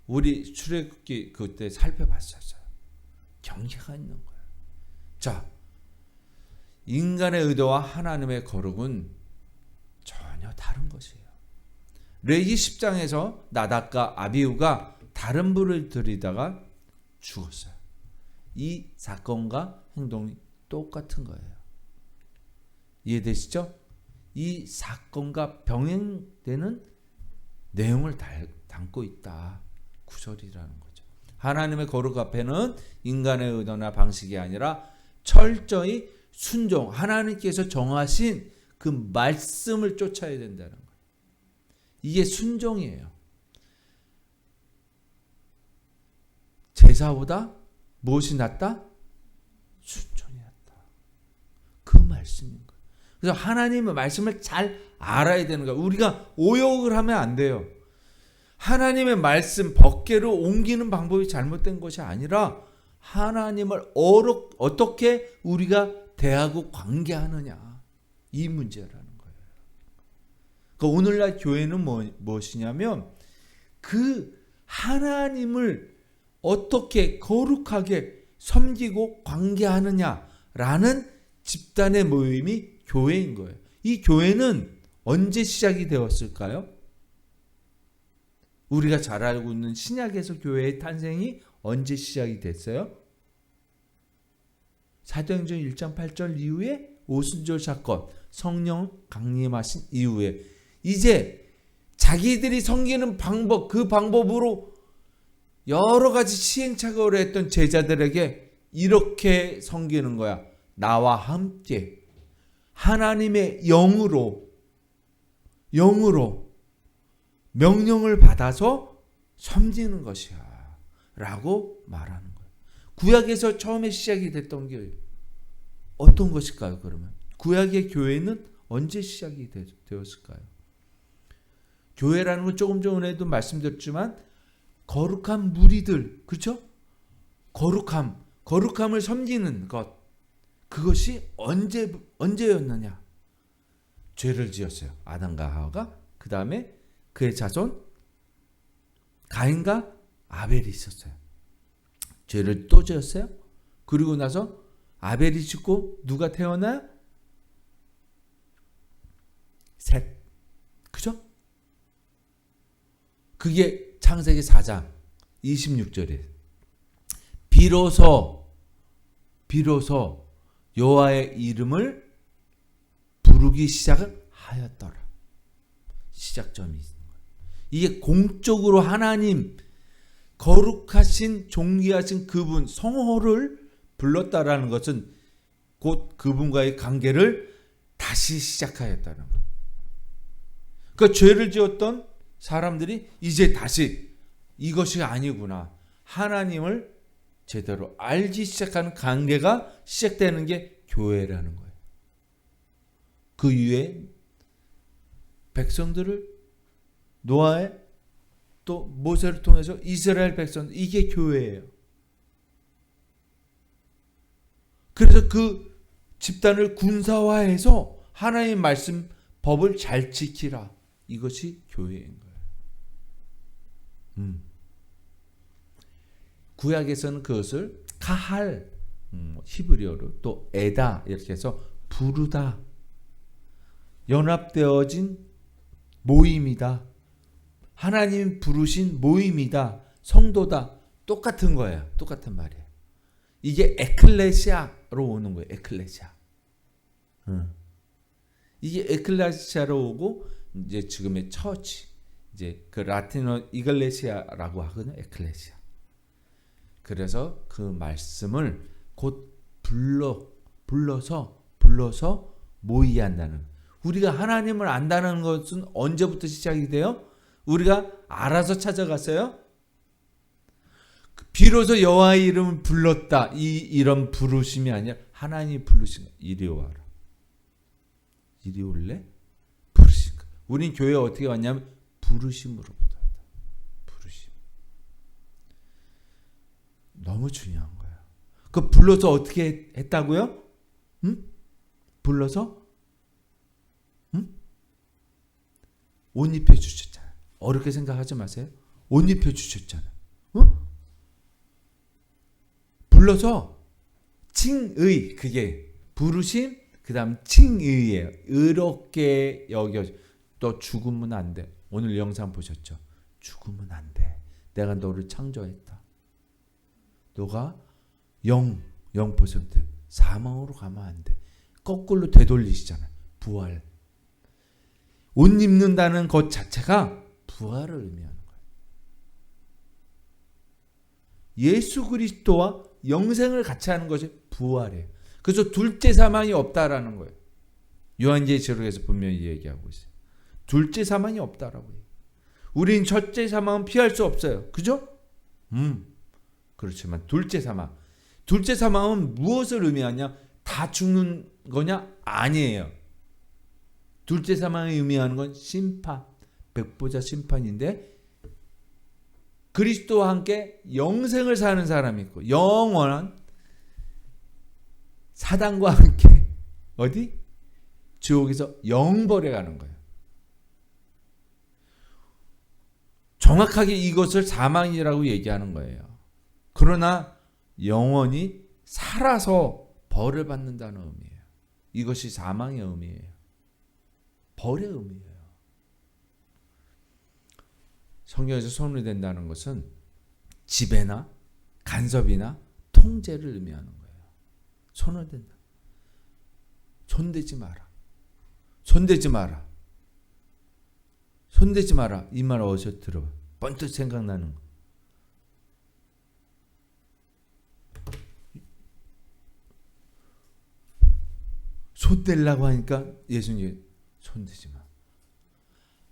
우리 출애굽기 그때 살펴봤었어요. 경계가 있는 거예요. 자, 인간의 의도와 하나님의 거룩은 전혀 다른 것이에요. 레위 10장에서 나답과 아비후가 다른 불을 들이다가 죽었어요. 이 사건과 행동이 똑같은 거예요. 이해되시죠? 이 사건과 병행되는 내용을 담고 있다. 구절이라는 거죠. 하나님의 거룩 앞에는 인간의 의도나 방식이 아니라 철저히 순종, 하나님께서 정하신 그 말씀을 쫓아야 된다는 거예요. 이게 순종이에요. 제사보다 무엇이 낫다? 순종이 낫다. 그 말씀인 거예요. 그래서 하나님의 말씀을 잘 알아야 되는 거예요. 우리가 오역을 하면 안 돼요. 하나님의 말씀 법궤로 옮기는 방법이 잘못된 것이 아니라 하나님을 어떻게 우리가 대하고 관계하느냐, 이 문제라는 거예요. 그러니까 오늘날 교회는 무엇이냐면 그 하나님을 어떻게 거룩하게 섬기고 관계하느냐라는 집단의 모임이 교회인 거예요. 이 교회는 언제 시작이 되었을까요? 우리가 잘 알고 있는 신약에서 교회의 탄생이 언제 시작이 됐어요? 사도행전 1장 8절 이후에 오순절 사건, 성령 강림하신 이후에 이제 자기들이 섬기는 방법, 그 방법으로 여러 가지 시행착오를 했던 제자들에게 이렇게 섬기는 거야. 나와 함께 하나님의 영으로 명령을 받아서 섬기는 것이야 라고 말하는 거예요. 구약에서 처음에 시작이 됐던 게 어떤 것일까요? 그러면 구약의 교회는 언제 시작이 되었을까요? 교회라는 건 조금 전에도 말씀드렸지만 거룩한 무리들, 그렇죠? 거룩함을 섬기는 것, 그것이 언제였느냐? 죄를 지었어요. 아담과 하와가. 그 다음에 그의 자손 가인과 아벨이 있었어요. 죄를 또 지었어요. 그리고 나서 아벨이 죽고 누가 태어나? 셋. 그죠? 그게 창세기 4장 26절이에요. 비로소 여호와의 이름을 부르기 시작하였더라. 시작점이 있는 거예요. 이게 공적으로 하나님 거룩하신 존귀하신 그분 성호를 불렀다라는 것은 곧 그분과의 관계를 다시 시작하였다는 거예요. 그러니까 죄를 지었던 사람들이 이제 다시 이것이 아니구나, 하나님을 제대로 알기 시작하는 관계가 시작되는 게 교회라는 거예요. 그 이후에 백성들을 노아의 또 모세를 통해서 이스라엘 백성들, 이게 교회예요. 그래서 그 집단을 군사화해서 하나님의 말씀 법을 잘 지키라, 이것이 교회인 거예요. 구약에서는 그것을 카할, 히브리어로 또 에다 이렇게 해서 부르다, 연합되어진 모임이다, 하나님 부르신 모임이다, 성도다, 똑같은 거예요. 똑같은 말이에요. 이게 에클레시아로 오는 거예요. 에클레시아. 이게 에클레시아로 오고 이제 지금의 처치, 이제 그 라틴어 이글레시아라고 하거든요. 에클레시아. 그래서 그 말씀을 곧 불러서 모이게 한다는, 우리가 하나님을 안다는 것은 언제부터 시작이 돼요? 우리가 알아서 찾아갔어요? 비로소 여호와의 이름을 불렀다, 이런 부르심이 아니라 하나님이 부르신 거야. 이리 와라. 이리 올래? 부르신 거야. 우린 교회에 어떻게 왔냐면 부르심으로부터 왔다. 부르심. 너무 중요한 거야. 그 불러서 어떻게 했다고요? 불러서 옷 입혀 주셨잖아요. 어렵게 생각하지 마세요. 옷 입혀 주셨잖아요. 불러서 칭의, 그게 부르심, 그 다음 칭의예요. 의롭게 여겨. 또 죽으면 안 돼. 오늘 영상 보셨죠? 죽으면 안 돼. 내가 너를 창조했다. 너가 0% 사망으로 가면 안 돼. 거꾸로 되돌리시잖아요. 부활. 옷 입는다는 것 자체가 부활을 의미하는 거예요. 예수 그리스도와 영생을 같이 하는 것이 부활이에요. 그래서 둘째 사망이 없다라는 거예요. 요한계시록에서 분명히 얘기하고 있어요. 둘째 사망이 없다라고 해요. 우린 첫째 사망은 피할 수 없어요. 그죠? 그렇지만 둘째 사망은 무엇을 의미하냐? 다 죽는 거냐? 아니에요. 둘째 사망이 의미하는 건 심판, 백보자 심판인데, 그리스도와 함께 영생을 사는 사람이 있고 영원한 사단과 함께 어디? 지옥에서 영벌에 가는 거예요. 정확하게 이것을 사망이라고 얘기하는 거예요. 그러나 영원히 살아서 벌을 받는다는 의미예요. 이것이 사망의 의미예요. 벌의 의미예요. 성경에서 손을 댄다는 것은 지배나 간섭이나 통제를 의미하는 거예요. 손을 댄다. 손대지 마라. 손대지 마라. 손대지 마라. 이 말 어디서 들어봐. 번뜩 생각나는 거. 손대려고 하니까 예수님이 손대지 마.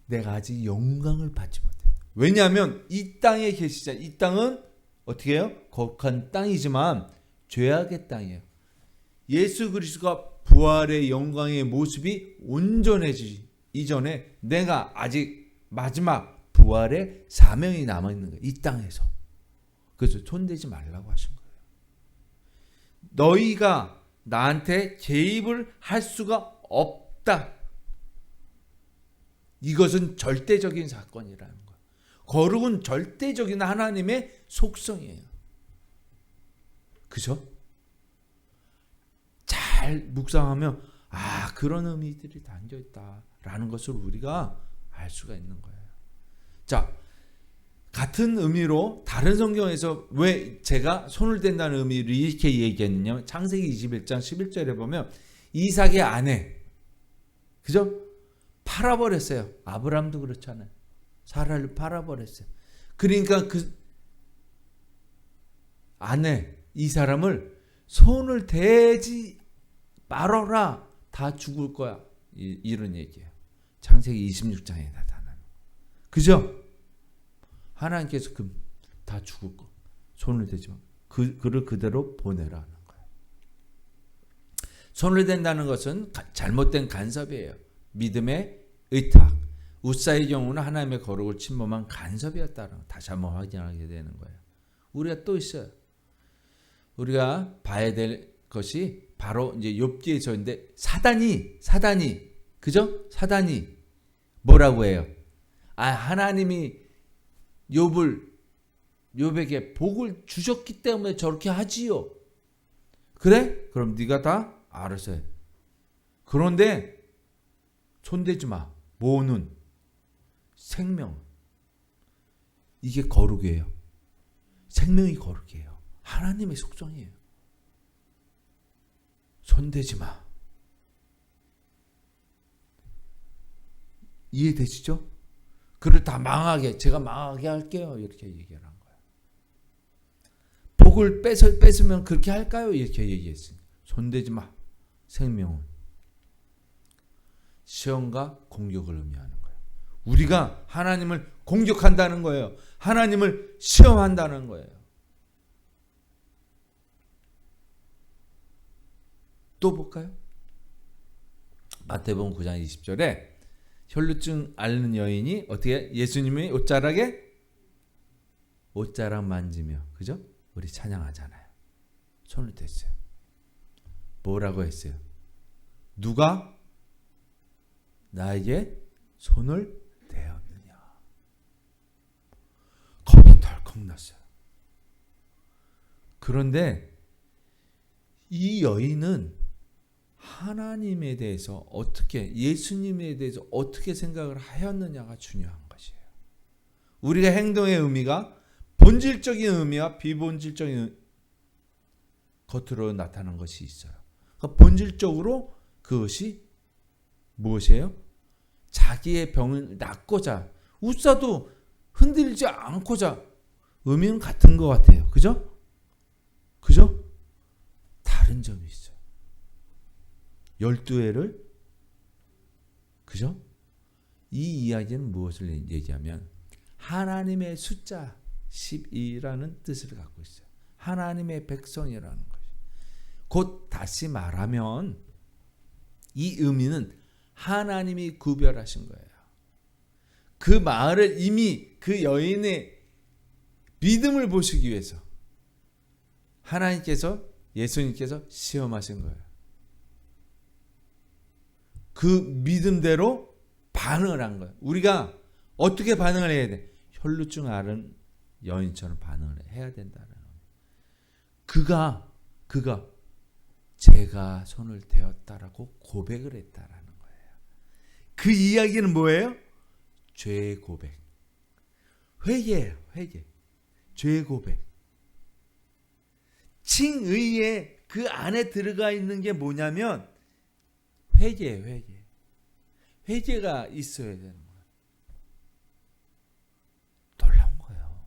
내가 아직 영광을 받지 못했다. 왜냐하면 이 땅에 계시자. 이 땅은 어떻게 해요? 거룩한 땅이지만 죄악의 땅이에요. 예수 그리스도가 부활의 영광의 모습이 온전해지기 이전에 내가 아직 마지막 부활의 사명이 남아있는 거예요. 이 땅에서. 그래서 손대지 말라고 하신 거예요. 너희가 나한테 개입을 할 수가 없다. 이것은 절대적인 사건이라는 거예요. 거룩은 절대적인 하나님의 속성이에요. 그죠? 잘 묵상하면 그런 의미들이 담겨있다라는 것을 우리가 알 수가 있는 거예요. 자, 같은 의미로 다른 성경에서 왜 제가 손을 댄다는 의미를 이렇게 얘기했느냐, 창세기 21장 11절에 보면 이삭의 아내, 그죠? 팔아버렸어요. 아브라함도 그렇잖아요. 사라를 팔아버렸어요. 그러니까 그 아내, 이 사람을 손을 대지 말아라, 다 죽을 거야, 이런 얘기예요. 창세기 26장에 나타나는. 그죠? 하나님께서 다 죽을 거, 손을 대지 마. 그를 그대로 보내라는 거예요. 손을 댄다는 것은 잘못된 간섭이에요. 믿음의 의탁. 웃사의 경우는 하나님의 거룩을 침범한 간섭이었다는 거 다시 한번 확인하게 되는 거예요. 우리가 또 있어요. 우리가 봐야 될 것이 바로 이제 욥기에서인데 사단이 그죠? 사단이 뭐라고 해요? 하나님이 욥에게 복을 주셨기 때문에 저렇게 하지요. 그래? 그럼 네가 다 알아서 해. 그런데 손대지 마. 뭐는? 생명. 이게 거룩이에요. 생명이 거룩이에요. 하나님의 속성이에요. 손대지 마. 이해되시죠? 그를 다 제가 망하게 할게요. 이렇게 얘기를 한 거예요. 복을 뺏으면 그렇게 할까요? 이렇게 얘기했어요. 손대지 마. 생명은 시험과 공격을 의미하는 거예요. 우리가 하나님을 공격한다는 거예요. 하나님을 시험한다는 거예요. 또 볼까요? 마태복음 9장 20절에 혈루증 앓는 여인이 어떻게 예수님의 옷자락 만지며, 그죠? 우리 찬양하잖아요. 손을 댔어요. 뭐라고 했어요? 누가 나에게 손을 대었느냐? 겁이 덜컥 났어요. 그런데 이 여인은 하나님에 대해서 예수님에 대해서 어떻게 생각을 하였느냐가 중요한 것이에요. 우리가 행동의 의미가 본질적인 의미와 비본질적인 겉으로 나타나는 것이 있어요. 그러니까 본질적으로 그것이 무엇이에요? 자기의 병을 낫고자, 웃사도 흔들지 않고자, 의미는 같은 것 같아요. 그죠? 다른 점이 있어요. 12회를, 그죠? 이 이야기는 무엇을 얘기하면 하나님의 숫자 12라는 뜻을 갖고 있어요. 하나님의 백성이라는 것이. 곧 다시 말하면 이 의미는 하나님이 구별하신 거예요. 그 마을을 이미 그 여인의 믿음을 보시기 위해서 예수님께서 시험하신 거예요. 그 믿음대로 반응을 한 거예요. 우리가 어떻게 반응을 해야 돼? 혈루증 앓은 여인처럼 반응을 해야 된다는 거예요. 그가 제가 손을 대었다라고 고백을 했다라는 거예요. 그 이야기는 뭐예요? 죄의 고백. 회개예요. 회개. 죄의 고백. 칭의의 그 안에 들어가 있는 게 뭐냐면 회개예요. 회개. 회개가 있어야 되는 거예요. 놀라운 거예요.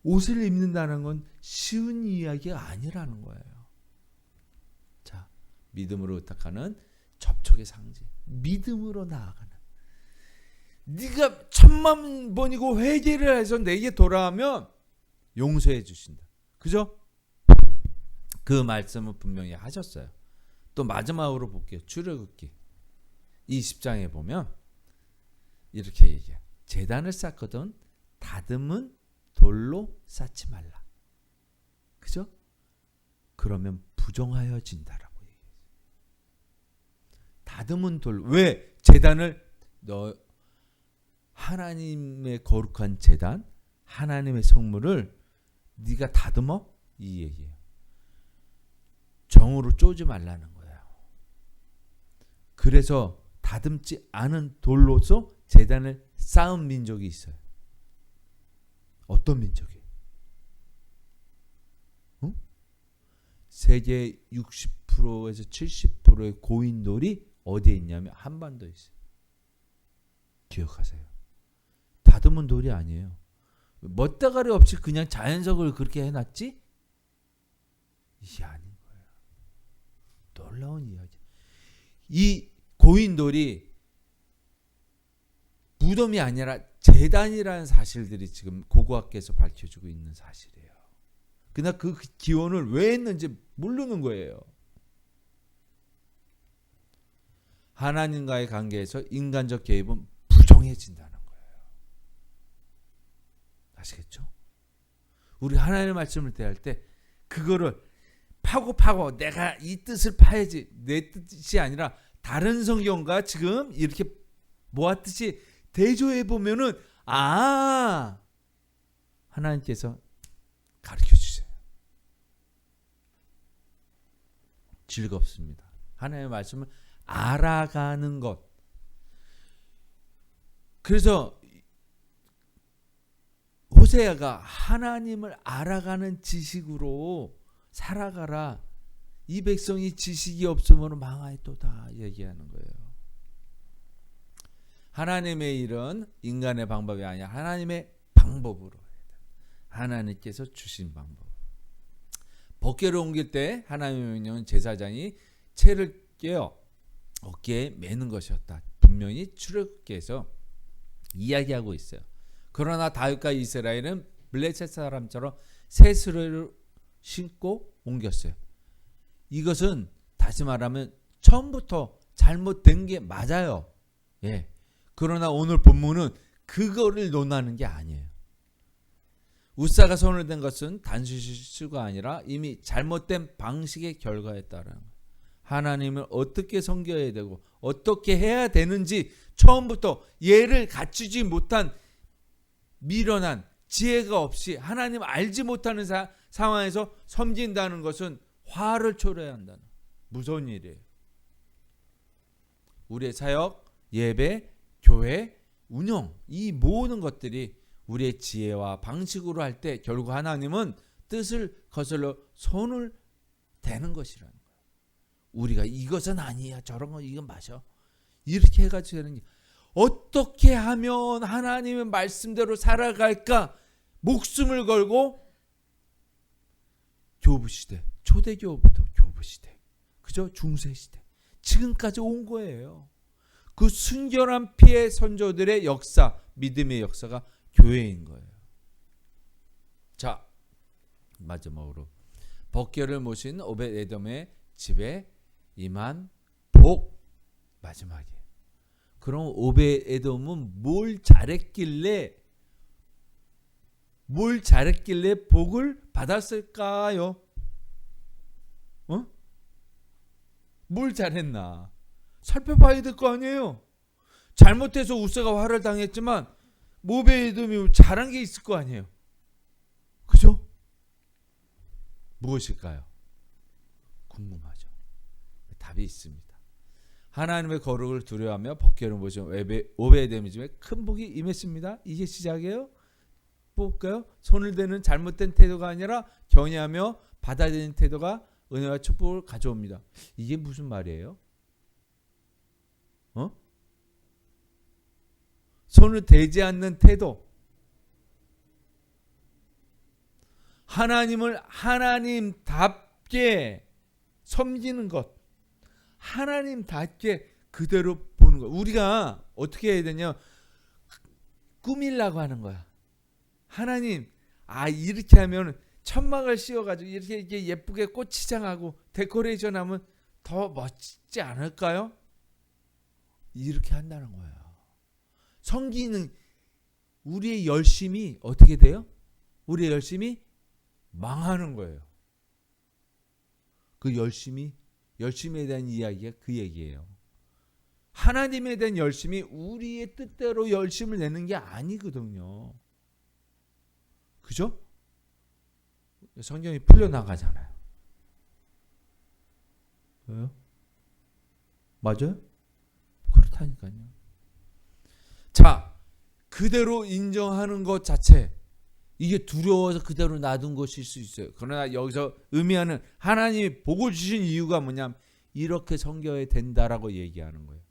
옷을 입는다는 건 쉬운 이야기가 아니라는 거예요. 자, 믿음으로 의탁하는 접촉의 상징. 믿음으로 나아가는. 네가 10,000번이고 회개를 해서 내게 돌아오면 용서해 주신다. 그죠? 그 말씀을 분명히 하셨어요. 또 마지막으로 볼게요. 출애굽기 20장에 보면 이렇게 얘기해. 제단을 쌓거든 다듬은 돌로 쌓지 말라. 그죠? 그러면 부정하여진다라고 얘기해요. 다듬은 돌. 왜 제단을 너 하나님의 거룩한 제단, 하나님의 성물을 네가 다듬어? 이 얘기예요. 정으로 쪼지 말라는 거예요. 그래서 다듬지 않은 돌로서 제단을 쌓은 민족이 있어요. 어떤 민족이에요? 응? 세계 60%에서 70%의 고인돌이 어디에 있냐면 한반도에 있어요. 기억하세요. 다듬은 돌이 아니에요. 멋대가리 없이 그냥 자연석을 그렇게 해놨지? 이게 아닌 거예요. 놀라운 이야기. 이 고인돌이 무덤이 아니라 제단이라는 사실들이 지금 고고학계에서 밝혀주고 있는 사실이에요. 그러나 그 기원을 왜 했는지 모르는 거예요. 하나님과의 관계에서 인간적 개입은 부정해진다는 거예요. 아시겠죠? 우리 하나님의 말씀을 대할 때 그거를 파고 내가 이 뜻을 파야지, 내 뜻이 아니라 다른 성경과 지금 이렇게 모았듯이 대조해 보면은 하나님께서 가르쳐 주세요. 즐겁습니다. 하나님의 말씀을 알아가는 것. 그래서 호세아가 하나님을 알아가는 지식으로 살아가라. 이 백성이 지식이 없으면 망하였도다 얘기하는 거예요. 하나님의 일은 인간의 방법이 아니라 하나님의 방법으로 해야 돼. 하나님께서 주신 방법. 법궤를 옮길 때 하나님의 명령은 제사장이 채를 깨어 어깨에 매는 것이었다. 분명히 출애굽기에서 이야기하고 있어요. 그러나 다윗과 이스라엘은 블레셋 사람처럼 새 수레를 신고 옮겼어요. 이것은 다시 말하면 처음부터 잘못된 게 맞아요. 예. 그러나 오늘 본문은 그거를 논하는 게 아니에요. 우사가 손을 댄 것은 단순 실수가 아니라 이미 잘못된 방식의 결과였다라는 거예요. 하나님을 어떻게 섬겨야 되고 어떻게 해야 되는지 처음부터 예를 갖추지 못한 미련한 지혜가 없이 하나님을 알지 못하는 상황에서 섬긴다는 것은 화를 초래해야 한다는 무서운 일이에요. 우리의 사역, 예배, 교회, 운영 이 모든 것들이 우리의 지혜와 방식으로 할 때 결국 하나님은 뜻을 거슬러 손을 대는 것이라는 거예요. 우리가 이것은 아니야 저런 거 이건 마셔 이렇게 해가지고 되는 게 어떻게 하면 하나님의 말씀대로 살아갈까 목숨을 걸고 교부시대 초대교부터 교부시대 그죠 중세시대 지금까지 온 거예요. 그 순결한 피의 선조들의 역사 믿음의 역사가 교회인 거예요. 자 마지막으로 법궤를 모신 오벳에돔의 집에 임한 복 마지막이에요. 그럼 오벳에돔은 뭘 잘했길래 복을 받았을까요? 뭘 잘했나? 살펴봐야 될 거 아니에요. 잘못해서 우사가 화를 당했지만 오벳에돔이 잘한 게 있을 거 아니에요. 그죠? 무엇일까요? 궁금하죠. 답이 있습니다. 하나님의 거룩을 두려워하며 법궤를 모신 오벳에돔의 집에 큰 복이 임했습니다. 이게 시작이에요. 볼까요? 손을 대는 잘못된 태도가 아니라 경외하며 받아들이는 태도가 은혜와 축복을 가져옵니다. 이게 무슨 말이에요? 손을 대지 않는 태도. 하나님을 하나님답게 섬기는 것. 하나님답게 그대로 보는 것. 우리가 어떻게 해야 되냐? 꾸밀라고 하는 거야. 하나님, 이렇게 하면 천막을 씌워가지고 이렇게 예쁘게 꽃치장하고 데코레이션 하면 더 멋지지 않을까요? 이렇게 한다는 거예요. 섬기는 우리의 열심이 어떻게 돼요? 우리의 열심이 망하는 거예요. 그 열심에 대한 이야기가 그 얘기예요. 하나님에 대한 열심이 우리의 뜻대로 열심을 내는 게 아니거든요. 그죠? 성경이 풀려나가잖아요. 왜요? 맞아요? 그렇다니까요. 자, 그대로 인정하는 것 자체, 이게 두려워서 그대로 놔둔 것일 수 있어요. 그러나 여기서 의미하는 하나님이 복을 주신 이유가 뭐냐면 이렇게 섬겨야 된다라고 얘기하는 거예요.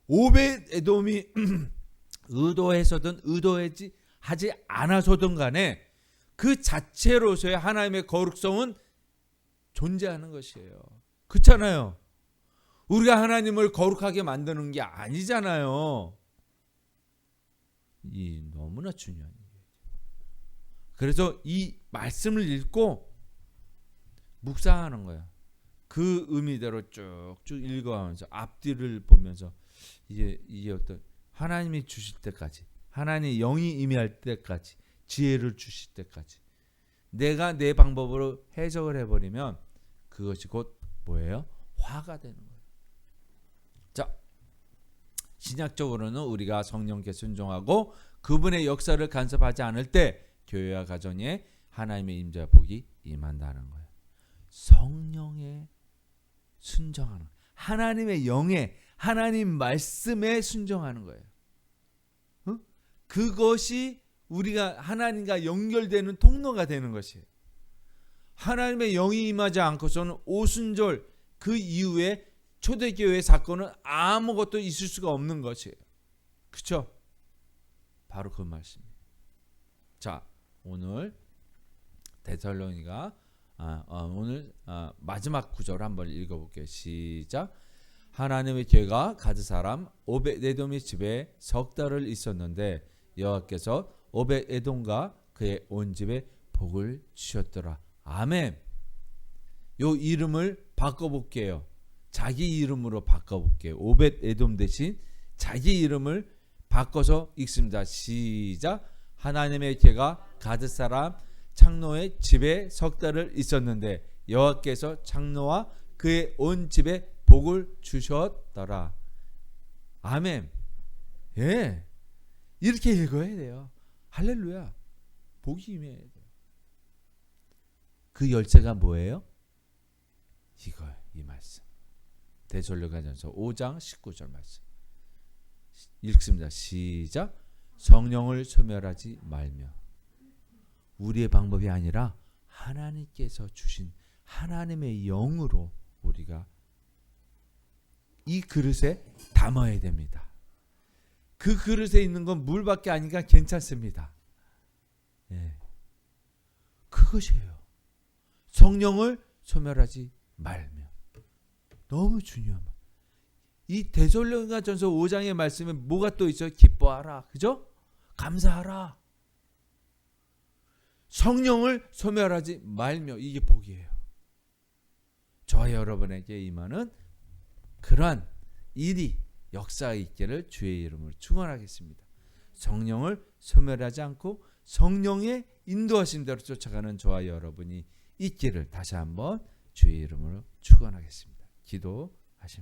오벳에돔이 의도해서든 의도하지 않아서든 간에 그 자체로서의 하나님의 거룩성은 존재하는 것이에요. 그렇잖아요. 우리가 하나님을 거룩하게 만드는 게 아니잖아요. 이 너무나 중요한 얘기예요. 그래서 이 말씀을 읽고 묵상하는 거야. 그 의미대로 쭉쭉 읽어가면서 앞뒤를 보면서 이게 어떤 하나님이 주실 때까지, 하나님의 영이 임할 때까지, 지혜를 주실 때까지 내가 내 방법으로 해석을 해버리면 그것이 곧 뭐예요? 화가 되는 거예요. 자, 신약적으로는 우리가 성령께 순종하고 그분의 역사를 간섭하지 않을 때 교회와 가정에 하나님의 임재와 복이 임한다는 거예요. 성령에 순종하는, 하나님의 영에, 하나님 말씀에 순종하는 거예요. 그것이 우리가 하나님과 연결되는 통로가 되는 것이에요. 하나님의 영이 임하지 않고서는 오순절 그 이후에 초대교회 사건은 아무것도 있을 수가 없는 것이에요. 그렇죠? 바로 그 말씀이에요. 자, 오늘 데살로니가 오늘 마지막 구절 한번 읽어볼게요. 시작. 하나님의 교회가 가드 사람 오벳에돔의 집에 석 달을 있었는데 여호와께서 오벳에돔과 그의 온 집에 복을 주셨더라. 아멘. 요 이름을 바꿔볼게요. 자기 이름으로 바꿔볼게요. 오벳에돔 대신 자기 이름을 바꿔서 읽습니다. 시작. 하나님의 교회가 가드 사람 창노의 집에 석 달을 있었는데 여호와께서 창노와 그의 온 집에 복을 주셨더라. 아멘. 예, 이렇게 읽어야 돼요. 할렐루야. 복이 임해야 돼요. 그 열쇠가 뭐예요? 이거예요. 이 말씀. 데살로니가전서 5장 19절 말씀 읽습니다. 시작. 성령을 소멸하지 말며. 우리의 방법이 아니라 하나님께서 주신 하나님의 영으로 우리가 이 그릇에 담아야 됩니다. 그 그릇에 있는 건 물밖에 아니니까 괜찮습니다. 예. 그것이에요. 성령을 소멸하지 말며. 너무 중요한 말. 이 데살로니가전서 5장의 말씀에 뭐가 또 있어요? 기뻐하라. 그죠? 감사하라. 성령을 소멸하지 말며. 이게 복이에요. 저와 여러분에게 임하는 그러한 일이 역사가 있기를 주의 이름으로 축원하겠습니다. 성령을 소멸하지 않고 성령의 인도하신 대로 쫓아가는 저와 여러분이 있기를 다시 한번 주의 이름으로 축원하겠습니다. 기도하십니다.